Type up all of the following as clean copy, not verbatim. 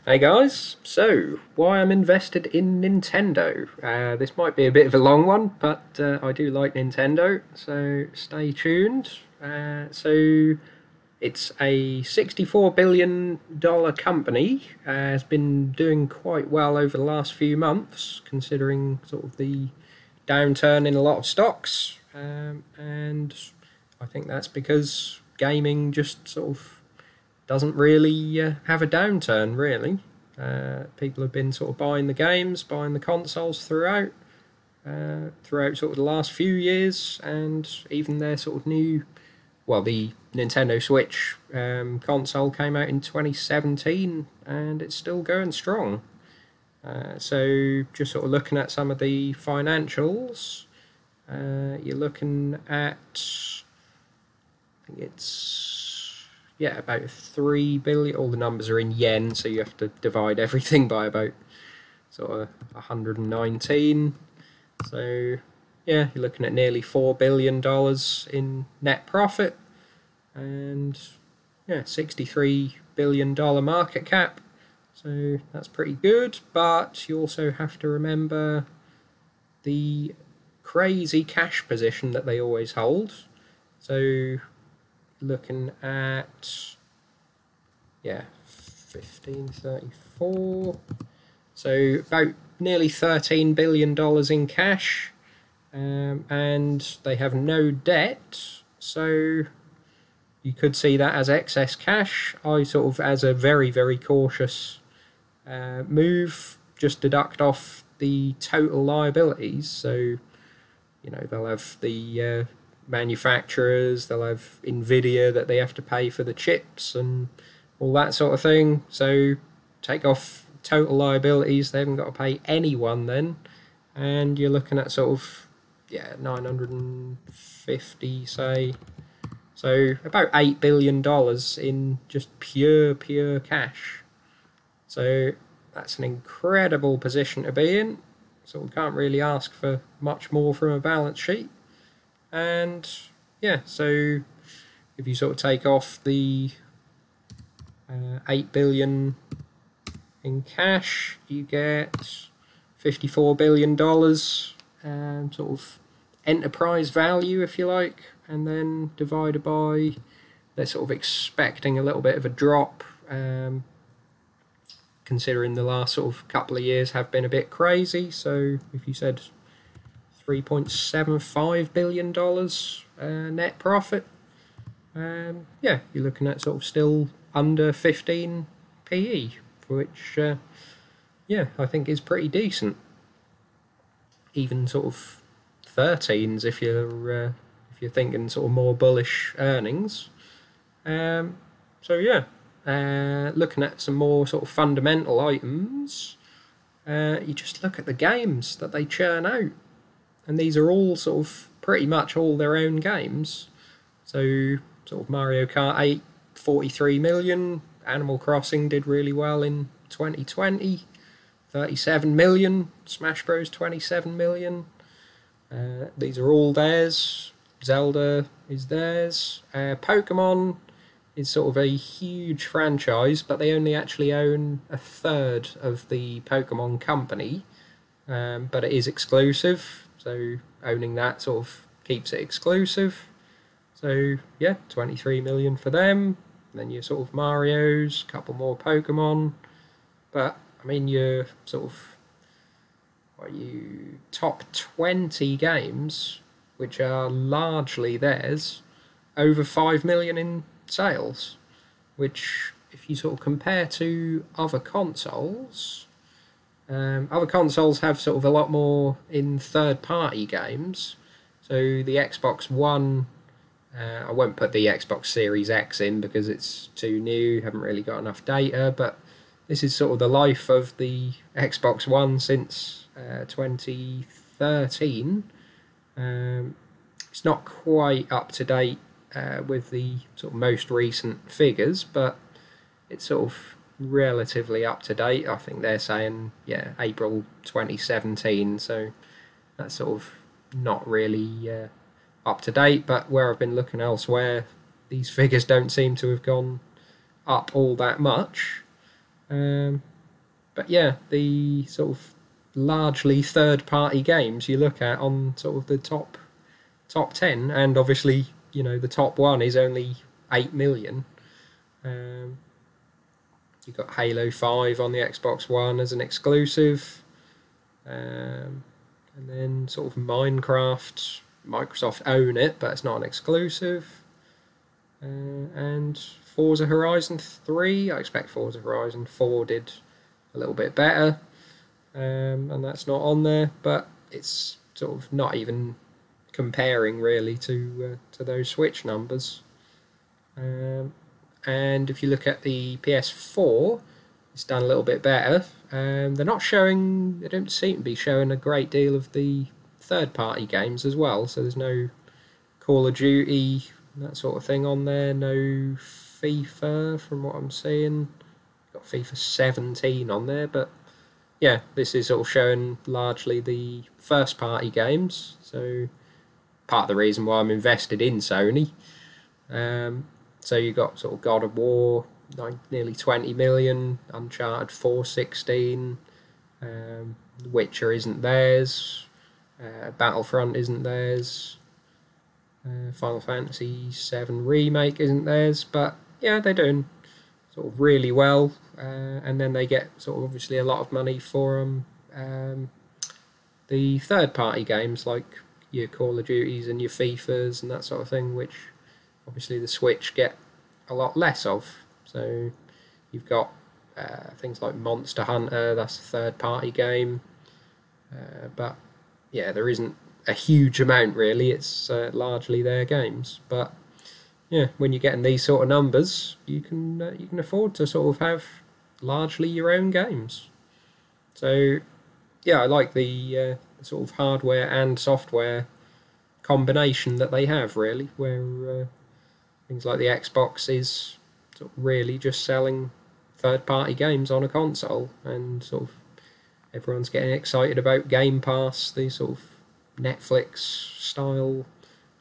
Hey guys, so why I'm invested in Nintendo. This might be a bit of a long one, but I do like Nintendo, so stay tuned. So it's a $64 billion company, has been doing quite well over the last few months, considering sort of the downturn in a lot of stocks, and I think that's because gaming just sort of doesn't really have a downturn, really. People have been sort of buying the games, buying the consoles throughout sort of the last few years, and even their sort of new, well, the Nintendo Switch console came out in 2017, and it's still going strong. So just sort of looking at some of the financials, you're looking at, I think it's, yeah, about 3 billion. All the numbers are in yen, so you have to divide everything by about sort of 119. So yeah, you're looking at nearly $4 billion in net profit, and yeah, $63 billion market cap. So that's pretty good, but you also have to remember the crazy cash position that they always hold. So looking at, yeah, 1534, so about nearly $13 billion in cash, and they have no debt, so you could see that as excess cash. I sort of, as a very, very cautious move, just deduct off the total liabilities. So, you know, they'll have the manufacturers, they'll have Nvidia that they have to pay for the chips and all that sort of thing. So take off total liabilities, they haven't got to pay anyone then, and you're looking at sort of, yeah, 950, say, so about $8 billion in just pure cash. So that's an incredible position to be in. So we can't really ask for much more from a balance sheet. And yeah, so if you sort of take off the 8 billion in cash, you get $54 billion sort of enterprise value, if you like, and then divided by, they're sort of expecting a little bit of a drop, considering the last sort of couple of years have been a bit crazy. So if you said $3.75 billion net profit, yeah, you're looking at sort of still under 15 PE, which yeah, I think is pretty decent. Even sort of 13s if you're thinking sort of more bullish earnings. So yeah, looking at some more sort of fundamental items, you just look at the games that they churn out. And these are all sort of pretty much all their own games. So sort of Mario Kart 8, 43 million. Animal Crossing did really well in 2020. 37 million. Smash Bros 27 million. These are all theirs. Zelda is theirs. Pokemon is sort of a huge franchise, but they only actually own a third of the Pokemon company. But it is exclusive. So owning that sort of keeps it exclusive. So yeah, 23 million for them. Then your sort of Mario's, a couple more Pokemon. But I mean, your sort of, top 20 games, which are largely theirs, over 5 million in sales. Which, if you sort of compare to other consoles have sort of a lot more in third-party games. So the Xbox One, I won't put the Xbox Series X in because it's too new, haven't really got enough data, but this is sort of the life of the Xbox One since 2013. It's not quite up to date with the sort of most recent figures, but it's sort of relatively up to date. I think they're saying, yeah, April 2017, so that's sort of not really up to date, but where I've been looking elsewhere, these figures don't seem to have gone up all that much. But yeah, the sort of largely third-party games you look at on sort of the top 10, and obviously, you know, the top one is only 8 million. You've got Halo 5 on the Xbox One as an exclusive. And then sort of Minecraft, Microsoft own it, but it's not an exclusive. And Forza Horizon 3, I expect Forza Horizon 4 did a little bit better. And that's not on there, but it's sort of not even comparing really to those Switch numbers. And if you look at the PS4, it's done a little bit better. They're not showing, they don't seem to be showing a great deal of the third-party games as well. So there's no Call of Duty, that sort of thing on there. No FIFA, from what I'm seeing. Got FIFA 17 on there, but yeah, this is sort of showing largely the first-party games. So part of the reason why I'm invested in Sony. So you got sort of God of War, nearly 20 million, Uncharted 4, 16, Witcher isn't theirs, Battlefront isn't theirs, Final Fantasy 7 Remake isn't theirs, but yeah, they're doing sort of really well, and then they get sort of obviously a lot of money for the third-party games like your Call of Duties and your FIFAs and that sort of thing, which obviously the Switch get a lot less of. So you've got things like Monster Hunter, that's a third-party game, but yeah, there isn't a huge amount really. It's largely their games, but yeah, when you're getting these sort of numbers, you can afford to sort of have largely your own games. So yeah, I like the sort of hardware and software combination that they have, really, where things like the Xbox is sort of really just selling third-party games on a console, and sort of everyone's getting excited about Game Pass, the sort of Netflix-style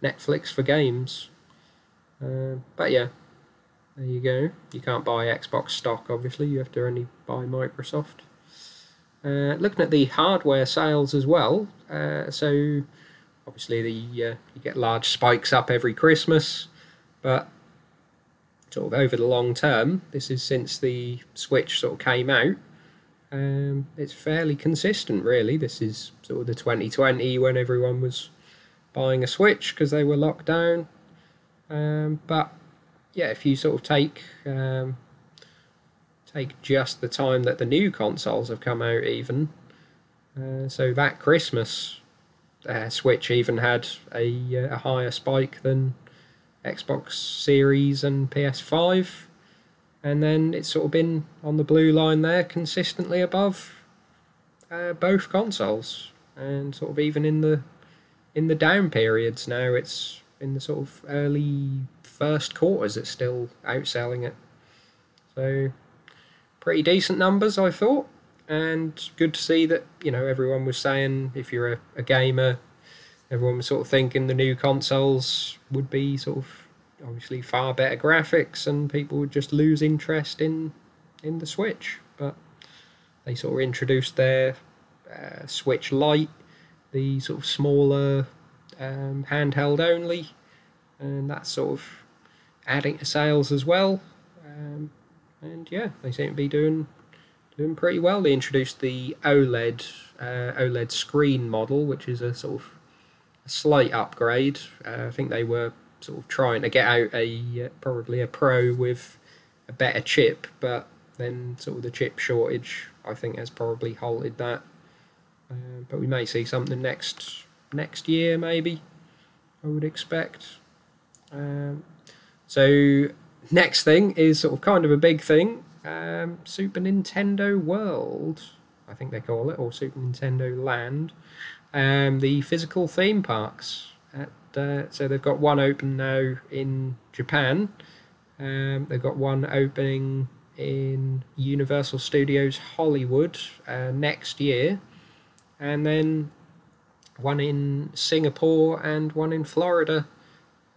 Netflix for games. But yeah, there you go. You can't buy Xbox stock, obviously. You have to only buy Microsoft. Looking at the hardware sales as well, so obviously you get large spikes up every Christmas, but sort of over the long term, this is since the Switch sort of came out, it's fairly consistent really. This is sort of the 2020 when everyone was buying a Switch because they were locked down. But yeah, if you sort of take just the time that the new consoles have come out even, so that Christmas Switch even had a higher spike than Xbox Series and PS5, and then it's sort of been on the blue line there consistently above both consoles, and sort of even in the down periods now, it's in the sort of early first quarters it's still outselling it. So pretty decent numbers, I thought, and good to see that, you know, everyone was saying if you're a gamer, everyone was sort of thinking the new consoles would be sort of obviously far better graphics and people would just lose interest in the Switch. But they sort of introduced their Switch Lite, the sort of smaller handheld only, and that's sort of adding to sales as well. And yeah, they seem to be doing pretty well. They introduced the OLED screen model, which is a sort of a slight upgrade. I think they were sort of trying to get out probably a Pro with a better chip, but then sort of the chip shortage, I think, has probably halted that. But we may see something next year, maybe, I would expect. So next thing is sort of kind of a big thing. Super Nintendo World, I think they call it, or Super Nintendo Land. The physical theme parks. So they've got one open now in Japan. They've got one opening in Universal Studios Hollywood next year, and then one in Singapore and one in Florida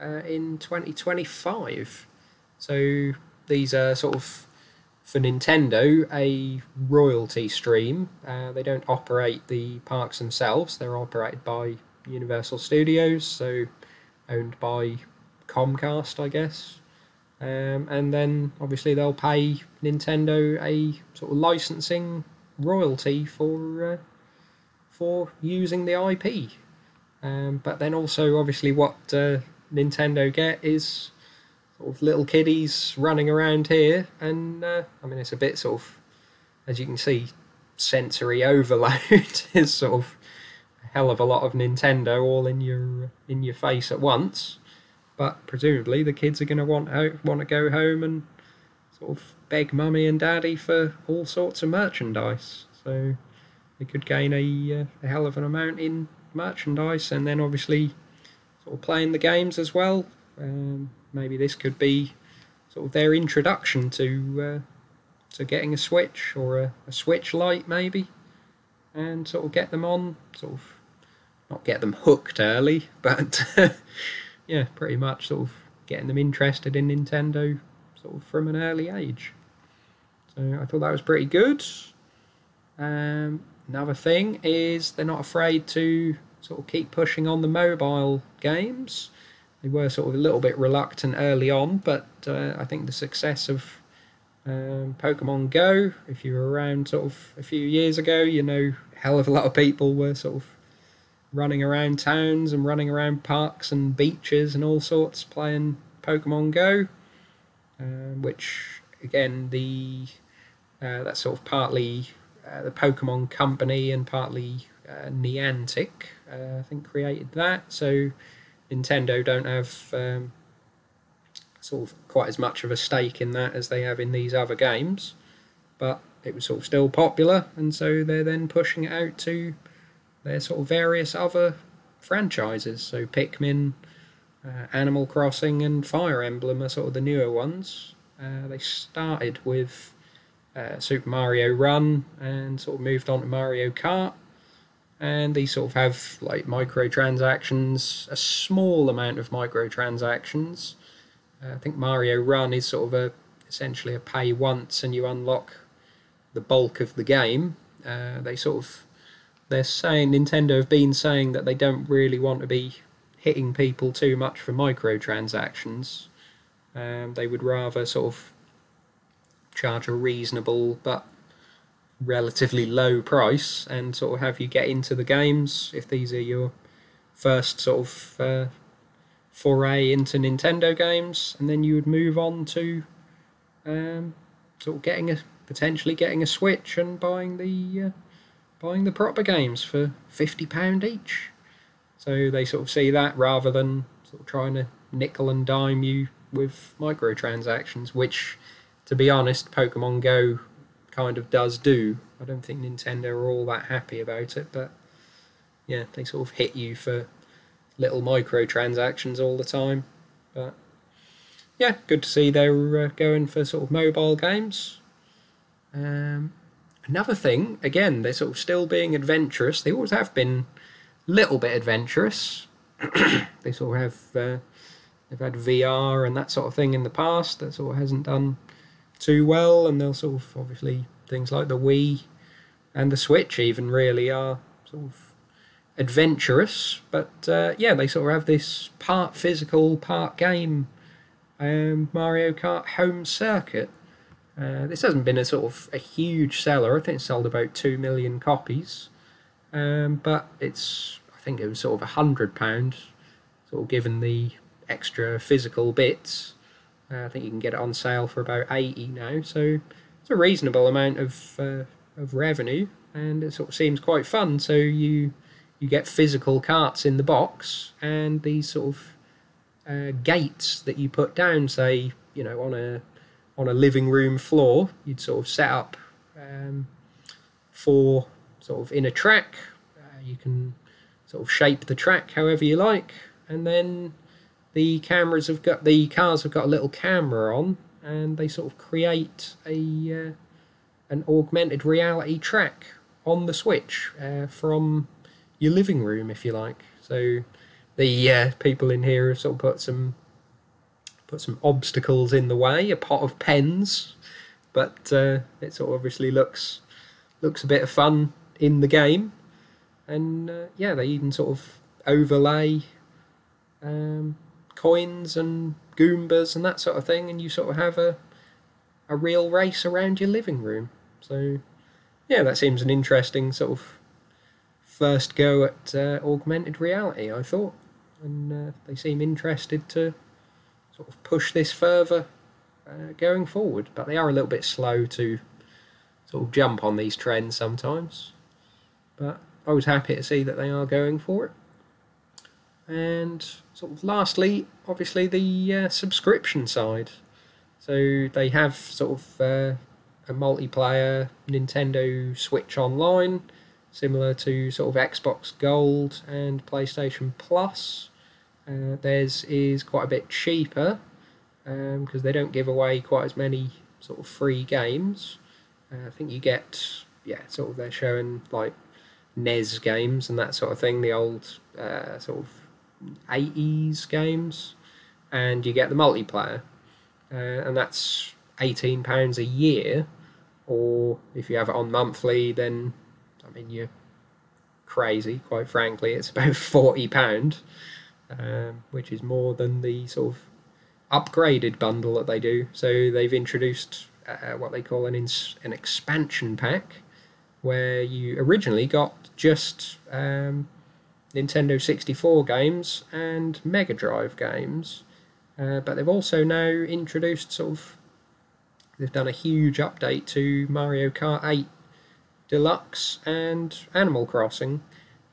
in 2025. So these are sort of for Nintendo a royalty stream. They don't operate the parks themselves. They're operated by Universal Studios, so owned by Comcast, I guess. And then obviously they'll pay Nintendo a sort of licensing royalty for using the IP. But then also obviously what Nintendo get is sort of little kiddies running around here, and I mean it's a bit sort of, as you can see, sensory overload. Is sort of a hell of a lot of Nintendo all in your face at once. But presumably the kids are going to want to go home and sort of beg mummy and daddy for all sorts of merchandise. So they could gain a hell of an amount in merchandise, and then obviously sort of playing the games as well. Maybe this could be sort of their introduction to getting a Switch, or a Switch Lite maybe, and sort of get them on, sort of not get them hooked early, but yeah, pretty much sort of getting them interested in Nintendo sort of from an early age. So I thought that was pretty good. Another thing is they're not afraid to sort of keep pushing on the mobile games. They were sort of a little bit reluctant early on, but I think the success of Pokemon Go, if you were around sort of a few years ago, you know, a hell of a lot of people were sort of running around towns and running around parks and beaches and all sorts playing Pokemon Go, which again that's sort of partly the Pokemon Company and partly Niantic I think created that. So Nintendo don't have sort of quite as much of a stake in that as they have in these other games, but it was sort of still popular, and so they're then pushing it out to their sort of various other franchises. So Pikmin, Animal Crossing and Fire Emblem are sort of the newer ones. They started with Super Mario Run and sort of moved on to Mario Kart, and these sort of have like microtransactions, a small amount of microtransactions. I think Mario Run is sort of essentially a pay once and you unlock the bulk of the game. They're saying, Nintendo have been saying that they don't really want to be hitting people too much for microtransactions. They would rather sort of charge a reasonable but relatively low price and sort of have you get into the games if these are your first sort of foray into Nintendo games, and then you would move on to sort of potentially getting a Switch and buying the proper games for £50 each. So they sort of see that rather than sort of trying to nickel and dime you with microtransactions, which, to be honest, Pokemon Go kind of does do. I don't think Nintendo are all that happy about it, but yeah, they sort of hit you for little microtransactions all the time. But yeah, good to see they're going for sort of mobile games. Another thing, again, they're sort of still being adventurous. They always have been a little bit adventurous. They sort of have they've had VR and that sort of thing in the past that sort of hasn't done too well, and they'll sort of, obviously, things like the Wii and the Switch even really are sort of adventurous, but yeah, they sort of have this part physical, part game Mario Kart Home Circuit. This hasn't been a sort of a huge seller. I think it sold about 2 million copies, but I think it was sort of £100, sort of given the extra physical bits. I think you can get it on sale for about 80 now, so it's a reasonable amount of revenue, and it sort of seems quite fun. So you get physical carts in the box, and these sort of gates that you put down, say, you know, on a living room floor, you'd sort of set up for sort of in a track. You can sort of shape the track however you like, and then the cars have got a little camera on, and they sort of create an augmented reality track on the Switch from your living room, if you like. So the people in here have sort of put some obstacles in the way, a pot of pens but it sort of obviously looks a bit of fun in the game. And yeah, they even sort of overlay coins and Goombas and that sort of thing, and you sort of have a real race around your living room. So yeah, that seems an interesting sort of first go at augmented reality, I thought. And they seem interested to sort of push this further going forward. But they are a little bit slow to sort of jump on these trends sometimes. But I was happy to see that they are going for it. And sort of lastly, obviously the subscription side. So they have sort of a multiplayer Nintendo Switch Online, similar to sort of Xbox Gold and PlayStation Plus. Theirs is quite a bit cheaper because they don't give away quite as many sort of free games. I think you get, sort of they're showing like NES games and that sort of thing, the old sort of 80s games, and you get the multiplayer. And that's £18 a year, or if you have it on monthly, then I mean you're crazy. Quite frankly, it's about £40, which is more than the sort of upgraded bundle that they do. So they've introduced what they call an expansion pack, where you originally got just Nintendo 64 games and Mega Drive games. But they've also now introduced they've done a huge update to Mario Kart 8 Deluxe and Animal Crossing,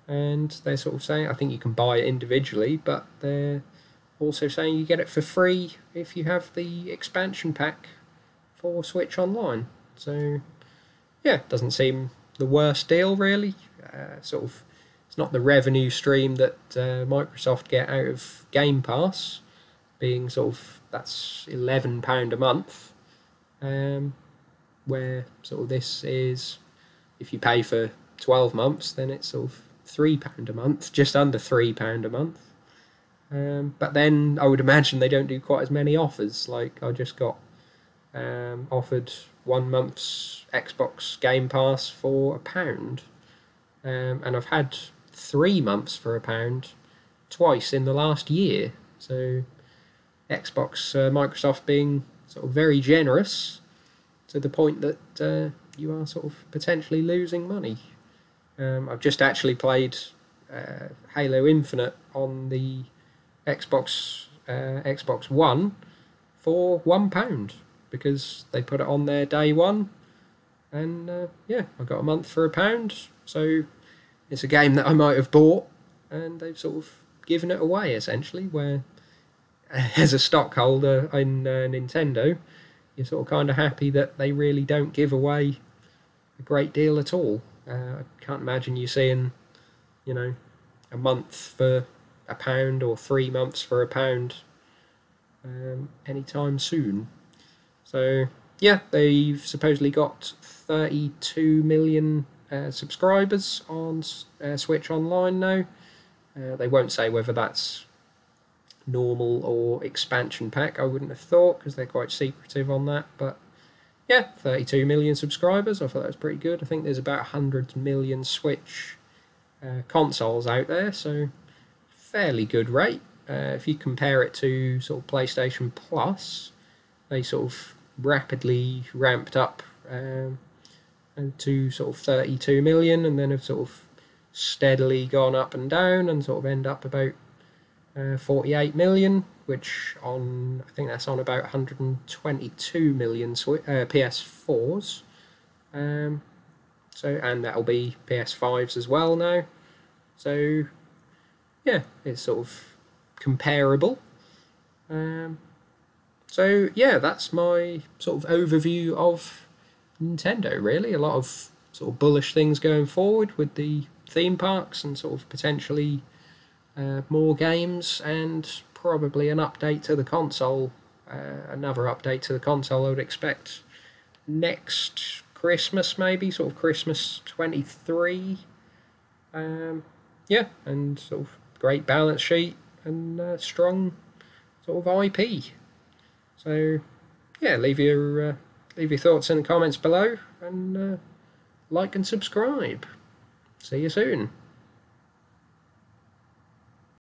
and they're sort of saying, I think you can buy it individually, but they're also saying you get it for free if you have the expansion pack for Switch Online. So yeah, doesn't seem the worst deal really. It's not the revenue stream that Microsoft get out of Game Pass, being that's £11 a month, where this is, if you pay for 12 months, then it's £3 a month, just under £3 a month. But then I would imagine they don't do quite as many offers. Like I just got offered 1 month's Xbox Game Pass for £1, and I've had 3 months for £1 twice in the last year. So Xbox, Microsoft being very generous to the point that you are potentially losing money. I've just actually played Halo Infinite on the Xbox One for £1 because they put it on there day one, and I got a month for £1. So it's a game that I might have bought, and they've given it away essentially, where as a stockholder in Nintendo, you're kind of happy that they really don't give away a great deal at all. I can't imagine you seeing, a month for £1 or 3 months for £1 anytime soon. So yeah, they've supposedly got 32 million subscribers on Switch Online now. They won't say whether that's normal or expansion pack, I wouldn't have thought, because they're quite secretive on that. But yeah, 32 million subscribers, I thought that was pretty good. I think there's about 100 million Switch consoles out there, so fairly good rate. If you compare it to PlayStation Plus, they rapidly ramped up to 32 million, and then have steadily gone up and down, and end up about 48 million, which I think that's on about 122 million PS4s. And that'll be PS5s as well now. So yeah, it's comparable. So yeah, that's my overview of Nintendo. Really, a lot of bullish things going forward with the theme parks, and potentially more games, and probably an update to the console. Another update to the console I would expect next Christmas, maybe Christmas 23. Yeah, and great balance sheet and strong IP. So yeah, leave your leave your thoughts in the comments below, and like and subscribe. See you soon.